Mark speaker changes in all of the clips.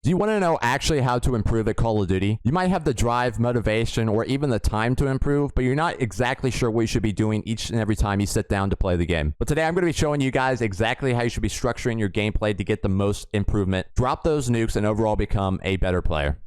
Speaker 1: Do you want to know actually how to improve at Call of Duty? You might have the drive, motivation, or even the time to improve, but you're not exactly sure what you should be doing each and every time you sit down to play the game. But today I'm going to be showing you guys exactly how you should be structuring your gameplay to get the most improvement, drop those nukes, and overall become a better player.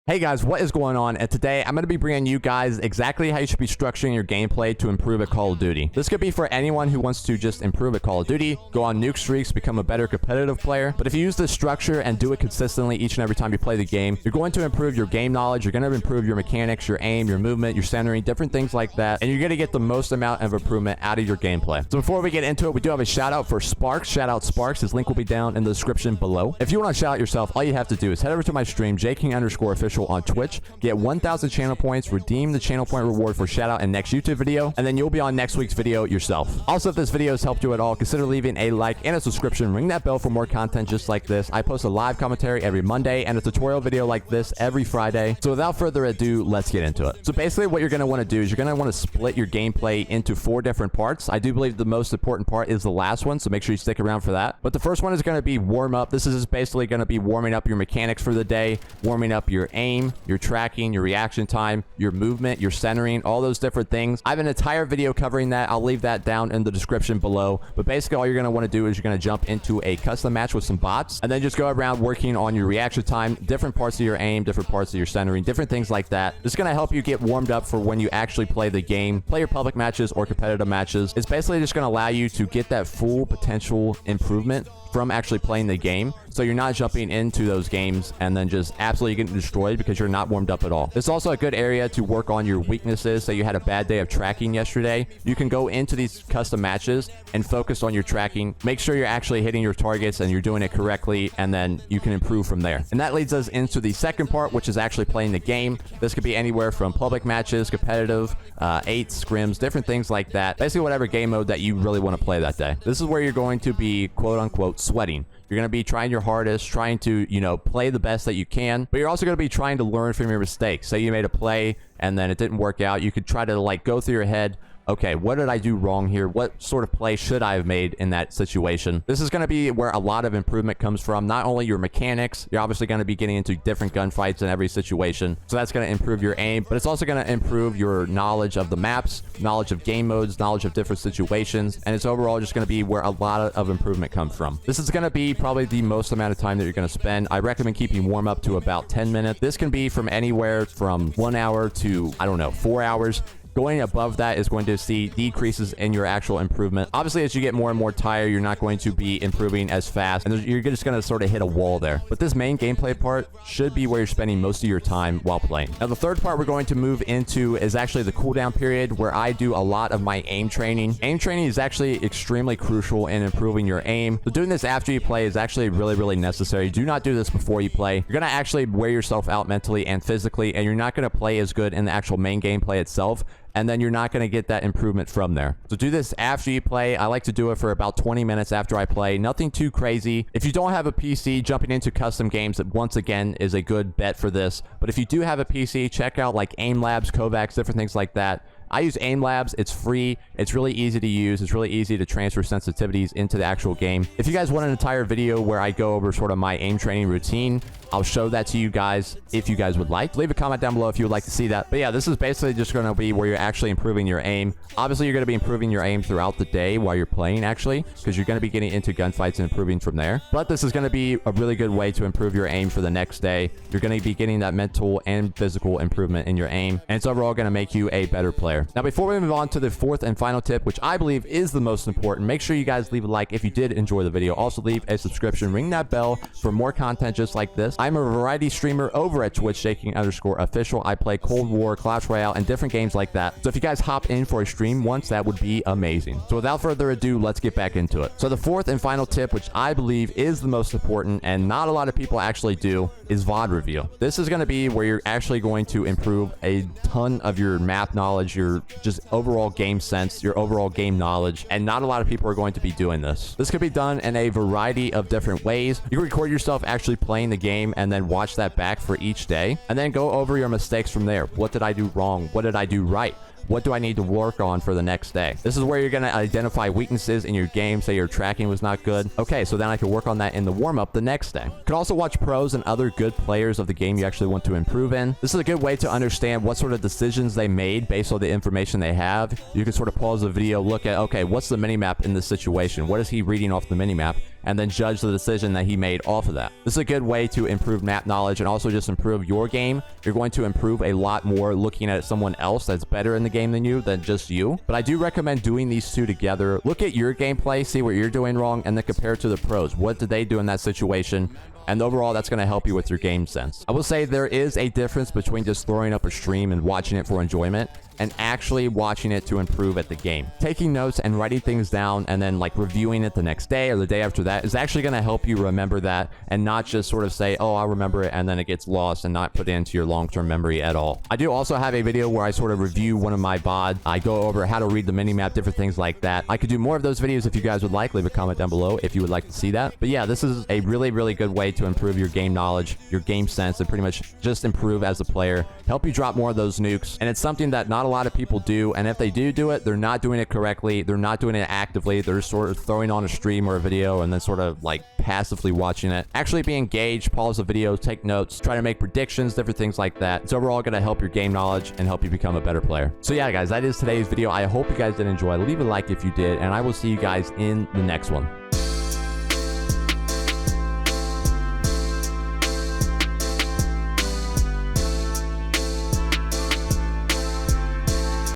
Speaker 1: Hey guys, what is going on? And today I'm going to be bringing you guys exactly how you should be structuring your gameplay to improve at Call of Duty. This could be for anyone who wants to just improve at Call of Duty, go on nuke streaks, become a better competitive player. But if you use this structure and do it consistently each and every time you play the game, you're going to improve your game knowledge, you're going to improve your mechanics, your aim, your movement, your centering, different things like that, and you're going to get the most amount of improvement out of your gameplay. So before we get into it, we do have a shout out for Sparks. Shout out Sparks. His link will be down in the description below. If you want to shout out yourself, all you have to do is head over to my stream, jking_official on Twitch, get 1,000 channel points, redeem the channel point reward for shout out in next YouTube video, and then you'll be on next week's video yourself. Also, if this video has helped you at all, consider leaving a like and a subscription. Ring that bell for more content just like this. I post a live commentary every Monday and a tutorial video like this every Friday. So without further ado, let's get into it. So basically what you're going to want to do is you're going to want to split your gameplay into 4 different parts. I do believe the most important part is the last one, so make sure you stick around for that. But the first one is going to be warm up. This is just basically going to be warming up your mechanics for the day, warming up your aim, your tracking, your reaction time, your movement, your centering, all those different things. I have an entire video covering that. I'll leave that down in the description below. But basically all you're going to want to do is you're going to jump into a custom match with some bots and then just go around working on your reaction time, different parts of your aim, different parts of your centering, different things like that. This is going to help you get warmed up for when you actually play the game, play your public matches or competitive matches. It's basically just going to allow you to get that full potential improvement from actually playing the game, so you're not jumping into those games and then just absolutely getting destroyed because you're not warmed up at all. It's also a good area to work on your weaknesses. Say you had a bad day of tracking yesterday, you can go into these custom matches and focus on your tracking, make sure you're actually hitting your targets and you're doing it correctly, and then you can improve from there. And that leads us into the second part, which is actually playing the game. This could be anywhere from public matches, competitive, 8 scrims, different things like that. Basically whatever game mode that you really want to play that day. This is where you're going to be quote unquote sweating. You're going to be trying your hardest, trying to, play the best that you can, but you're also going to be trying to learn from your mistakes. Say you made a play and then it didn't work out. You could try to go through your head, okay, what did I do wrong here? What sort of play should I have made in that situation? This is going to be where a lot of improvement comes from. Not only your mechanics, you're obviously going to be getting into different gunfights in every situation. So that's going to improve your aim, but it's also going to improve your knowledge of the maps, knowledge of game modes, knowledge of different situations. And it's overall just going to be where a lot of improvement comes from. This is going to be probably the most amount of time that you're going to spend. I recommend keeping warm up to about 10 minutes. This can be from anywhere from 1 hour to, 4 hours. Going above that is going to see decreases in your actual improvement. Obviously, as you get more and more tired, you're not going to be improving as fast, and you're just going to sort of hit a wall there. But this main gameplay part should be where you're spending most of your time while playing. Now, the third part we're going to move into is actually the cooldown period, where I do a lot of my aim training. Aim training is actually extremely crucial in improving your aim. So doing this after you play is actually really necessary. Do not do this before you play. You're going to actually wear yourself out mentally and physically, and you're not going to play as good in the actual main gameplay itself, and then you're not going to get that improvement from there. So do this after you play. I like to do it for about 20 minutes after I play. Nothing too crazy. If you don't have a PC, jumping into custom games, once again, is a good bet for this. But if you do have a PC, check out like Aim Labs, Kovacs, different things like that. I use Aim Labs. It's free. It's really easy to use. It's really easy to transfer sensitivities into the actual game. If you guys want an entire video where I go over sort of my aim training routine, I'll show that to you guys if you guys would like. Leave a comment down below if you would like to see that. But yeah, this is basically just going to be where you're actually improving your aim. Obviously, you're going to be improving your aim throughout the day while you're playing, actually, because you're going to be getting into gunfights and improving from there. But this is going to be a really good way to improve your aim for the next day. You're going to be getting that mental and physical improvement in your aim, and it's overall going to make you a better player. Now, before we move on to the fourth and final tip, which I believe is the most important, make sure you guys leave a like if you did enjoy the video. Also, leave a subscription, ring that bell for more content just like this. I'm a variety streamer over at Twitch, jking_official. I play Cold War, Clash Royale, and different games like that. So if you guys hop in for a stream once, that would be amazing. So without further ado, let's get back into it. So the fourth and final tip, which I believe is the most important and not a lot of people actually do, is VOD reveal. This is going to be where you're actually going to improve a ton of your map knowledge, your just overall game sense, your overall game knowledge, and not a lot of people are going to be doing this. This could be done in a variety of different ways. You can record yourself actually playing the game and then watch that back for each day, and then go over your mistakes from there. What did I do wrong? What did I do right? what do I need to work on for the next day? This is where you're going to identify weaknesses in your game. Say your tracking was not good. Okay, so then I can work on that in the warm-up the next day. You can also watch pros and other good players of the game you actually want to improve in. This is a good way to understand what sort of decisions they made based on the information they have. You can sort of pause the video, look at, okay, what's the minimap in this situation? What is he reading off the minimap? And then judge the decision that he made off of that. This is a good way to improve map knowledge and also just improve your game. You're going to improve a lot more looking at someone else that's better in the game than you, than just you. But I do recommend doing these two together. Look at your gameplay, see what you're doing wrong, and then compare it to the pros. What did they do in that situation? And overall, that's going to help you with your game sense. I will say there is a difference between just throwing up a stream and watching it for enjoyment and actually watching it to improve at the game. Taking notes and writing things down and then like reviewing it the next day or the day after that is actually going to help you remember that and not just sort of say, oh, I'll remember it, and then it gets lost and not put into your long-term memory at all. I do also have a video where I sort of review one of my VOD. I go over how to read the minimap, different things like that. I could do more of those videos if you guys would like. Leave a comment down below if you would like to see that. But yeah, this is a really, really good way to improve your game knowledge, your game sense, and pretty much just improve as a player, help you drop more of those nukes. And it's something that not a lot of people do, and if they do it, they're not doing it correctly, they're not doing it actively, they're sort of throwing on a stream or a video and then sort of like passively watching it. Actually be engaged, pause the video, take notes, try to make predictions, different things like that. It's overall going to help your game knowledge and help you become a better player. So yeah, guys, that is today's video. I hope you guys did enjoy. Leave a like if you did, and I will see you guys in the next one.